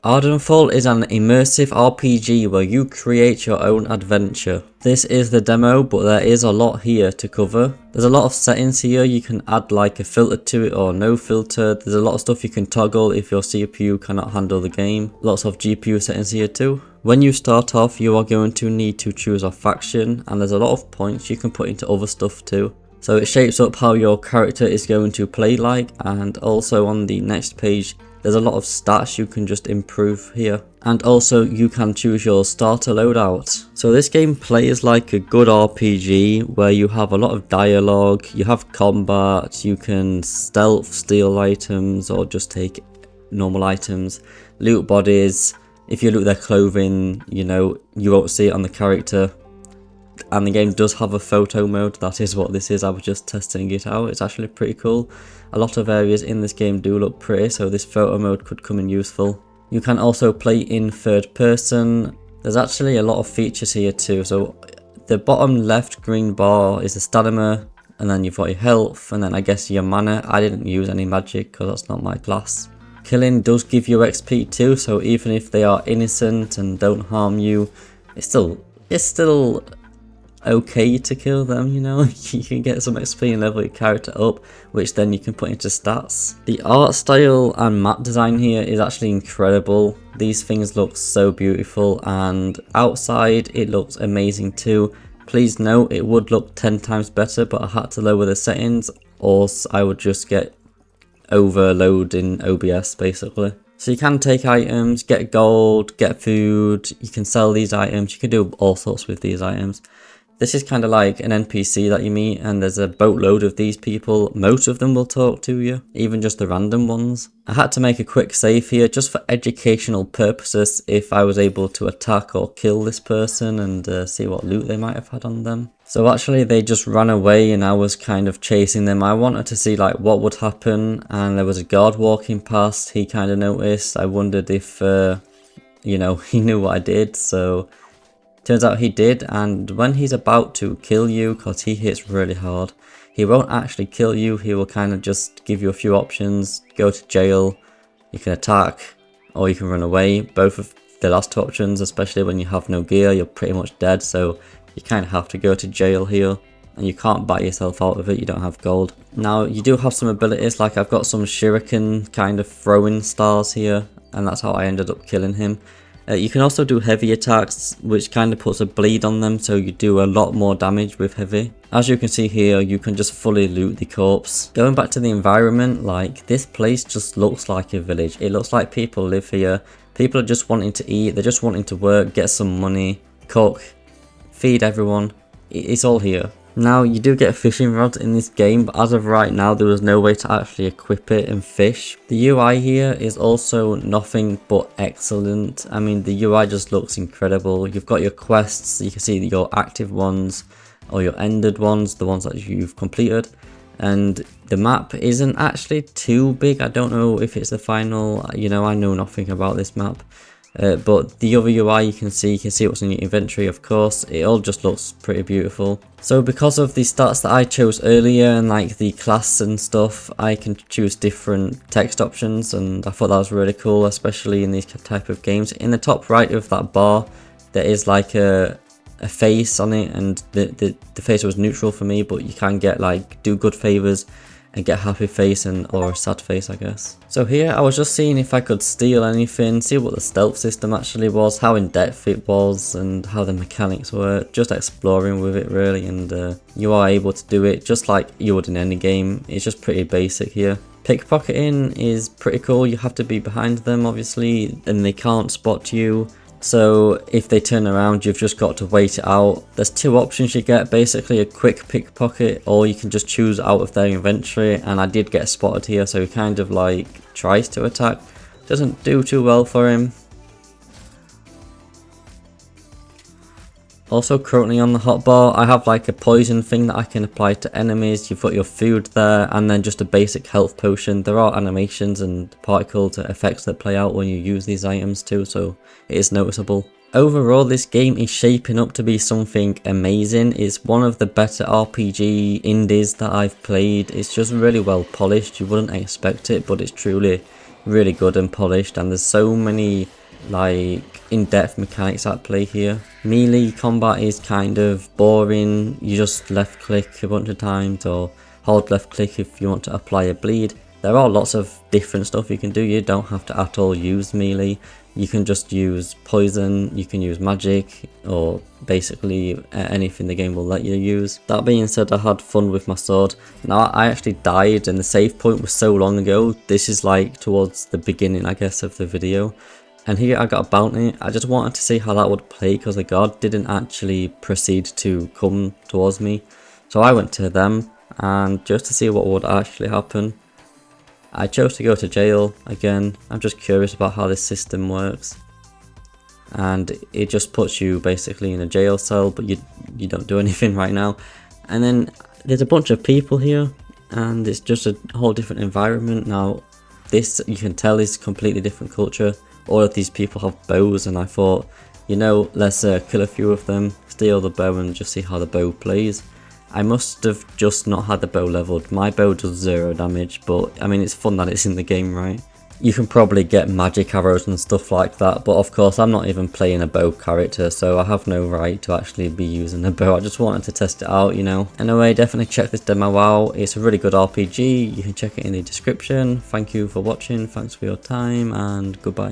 Ardenfall is an immersive RPG where you create your own adventure. This is the demo, but there is a lot here to cover. There's a lot of settings here. You can add like a filter to it or no filter. There's a lot of stuff you can toggle if your CPU cannot handle the game. Lots of GPU settings here too. When you start off, you are going to need to choose a faction, and there's a lot of points you can put into other stuff too. So it shapes up how your character is going to play like, and also on the next page there's a lot of stats you can just improve here. And also you can choose your starter loadout. So this game plays like a good RPG where you have a lot of dialogue, you have combat, you can stealth steal items or just take normal items, loot bodies. If you loot their clothing, you know, you won't see it on the character. And the game does have a photo mode. That is what this is. I was just testing it out. It's actually pretty cool. A lot of areas in this game do look pretty, so this photo mode could come in useful. You can also play in third person. There's actually a lot of features here too. So the bottom left green bar is the stamina, and then you've got your health, and then I guess your mana. I didn't use any magic because that's not my class. Killing does give you XP too, so even if they are innocent and don't harm you, it's still okay to kill them, you know. You can get some XP and level your character up, which then you can put into stats. The art style and map design here is actually incredible. These things look so beautiful, and outside it looks amazing too. Please note it would look 10 times better, but I had to lower the settings or I would just get overload in OBS basically. So you can take items, get gold, get food, you can sell these items, you can do all sorts with these items. This is kind of like an NPC that you meet, and there's a boatload of these people. Most of them will talk to you, even just the random ones. I had to make a quick save here just for educational purposes if I was able to attack or kill this person and see what loot they might have had on them. So actually they just ran away and I was kind of chasing them. I wanted to see like what would happen, and there was a guard walking past. He kind of noticed. I wondered if, you know, he knew what I did, so turns out he did. And when he's about to kill you, because he hits really hard, he won't actually kill you. He will kind of just give you a few options. Go to jail, you can attack, or you can run away. Both of the last two options, especially when you have no gear, you're pretty much dead, so you kind of have to go to jail here, and you can't buy yourself out of it. You don't have gold. Now you do have some abilities, like I've got some shuriken kind of throwing stars here, and that's how I ended up killing him. You can also do heavy attacks, which kind of puts a bleed on them, so you do a lot more damage with heavy. As you can see here, you can just fully loot the corpse. Going back to the environment, like this place just looks like a village. It looks like people live here. People are just wanting to eat, they're just wanting to work, get some money, cook, feed everyone. It's all here. Now you do get a fishing rod in this game, but as of right now there was no way to actually equip it and fish. The UI here is also nothing but excellent. I mean, the UI just looks incredible. You've got your quests, you can see your active ones or your ended ones, the ones that you've completed. And the map isn't actually too big. I don't know if it's the final, you know, I know nothing about this map. But the other UI you can see what's in your inventory, of course. It all just looks pretty beautiful. So because of the stats that I chose earlier and like the class and stuff, I can choose different text options, and I thought that was really cool, especially in these type of games. In the top right of that bar there is like a face on it, and the face was neutral for me, but you can get like do good favors and get a happy face or a sad face, I guess. So here I was just seeing if I could steal anything, see what the stealth system actually was, how in depth it was, and how the mechanics were. Just exploring with it really, and you are able to do it just like you would in any game. It's just pretty basic here. Pickpocketing is pretty cool. You have to be behind them obviously, and they can't spot you. So if they turn around, you've just got to wait it out. There's two options you get, basically a quick pickpocket, or you can just choose out of their inventory, and I did get spotted here, so he kind of like tries to attack. Doesn't do too well for him. Also currently on the hotbar, I have like a poison thing that I can apply to enemies. You've got your food there, and then just a basic health potion. There are animations and particle effects that play out when you use these items too, so it is noticeable. Overall, this game is shaping up to be something amazing. It's one of the better RPG indies that I've played. It's just really well polished. You wouldn't expect it, but it's truly really good and polished, and there's so many like in-depth mechanics at play here. Melee combat is kind of boring. You just left click a bunch of times or hold left click if you want to apply a bleed. There are lots of different stuff you can do. You don't have to at all use melee. You can just use poison, you can use magic, or basically anything the game will let you use. That being said, I had fun with my sword. Now, I actually died and the save point was so long ago. This is like towards the beginning, I guess, of the video. And here I got a bounty. I just wanted to see how that would play because the guard didn't actually proceed to come towards me. So I went to them and just to see what would actually happen. I chose to go to jail. Again, I'm just curious about how this system works. And it just puts you basically in a jail cell, but you don't do anything right now. And then there's a bunch of people here and it's just a whole different environment. Now this, you can tell, is completely different culture. All of these people have bows and I thought, you know, let's kill a few of them, steal the bow and just see how the bow plays. I must have just not had the bow leveled. My bow does 0 damage, but I mean, it's fun that it's in the game, right? You can probably get magic arrows and stuff like that, but of course I'm not even playing a bow character, so I have no right to actually be using a bow. I just wanted to test it out, you know. Anyway, definitely check this demo out. It's a really good RPG. You can check it in the description. Thank you for watching, thanks for your time, and goodbye.